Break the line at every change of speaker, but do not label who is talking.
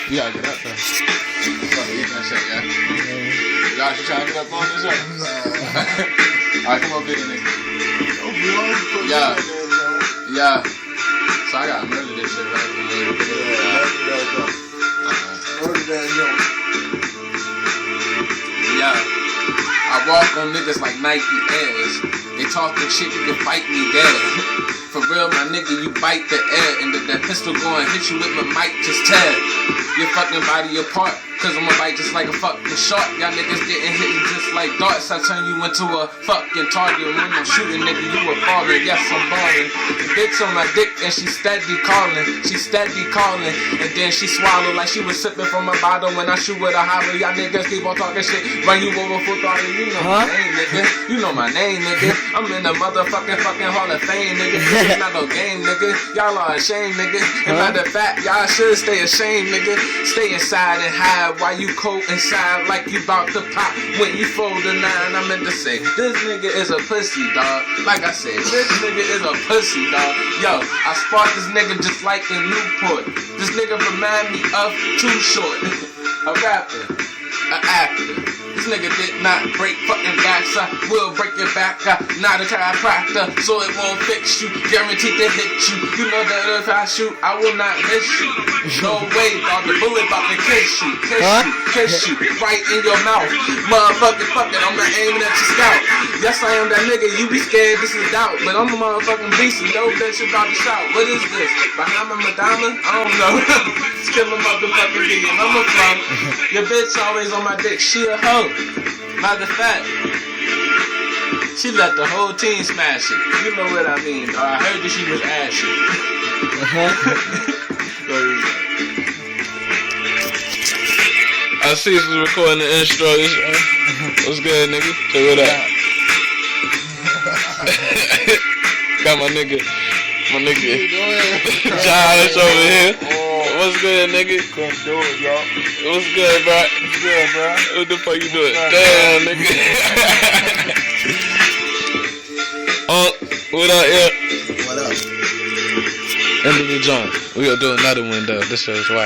You gotta get up there. Fuck, eat that shit, yeah. Y'all should try to get up on this shit. Alright, come up here, nigga. Yeah. Yeah. So I gotta murder this shit right here. Yeah. I walk on niggas like Nike Airs. They talkin' shit, you can fight me dead. For real, my nigga, you bite the air. And that pistol gon' hit you with my mic, just tear your fucking body apart. Cause I'ma bite just like a fucking shark. Y'all niggas getting hit just like darts. I turn you into a fucking target. When I'm shooting, nigga, you a falling. Yes, I'm balling. Bitch on my dick and she steady calling. She steady calling. And then she swallow like she was sipping from a bottle. When I shoot with a hollow, y'all niggas keep on talking shit. Run you over full throttle. You know my name, nigga. You know my name, nigga. I'm in the motherfucking Hall of Fame, nigga. This is not no game, nigga. Y'all are ashamed, nigga. And matter of fact, y'all should stay ashamed, nigga. Stay inside and hide. Why you cold inside like you bout to pop when you fold a 9? I meant to say, this nigga is a pussy, dog. Like I said, this nigga is a pussy, dog. Yo, I sparked this nigga just like in Newport. This nigga remind me of Too Short. A rapper, an actor. This nigga did not break fucking backs. I will break your back. I'm not a chiropractor, so it won't fix you. Guaranteed to hit you. You know that if I shoot, I will not miss you. No way, dog. The bullet about to kiss you. Kiss you. Right in your mouth. Motherfucking fuck it. I'm not aiming at your scalp. Yes, I am that nigga. You be scared. This is doubt. But I'm a motherfucking beast. And no bitch about to shout. What is this? Bahama Madonna? I don't know. Kill a motherfucking nigga. I'm a flow. Your bitch always on my dick. She a hoe. Matter of fact, she let the whole team smash it. You know what I mean, dog. I heard that she was ashy. I see you was recording the intro. What's good, nigga? Say what up. Got my nigga Josh over here. What's good, nigga?
Couldn't do it, y'all.
What's good, bro?
What's good, bro?
What the fuck you doing? Damn, nigga. What up, yeah?
What up?
End of the joint. We gonna do another one, though. This show's whack.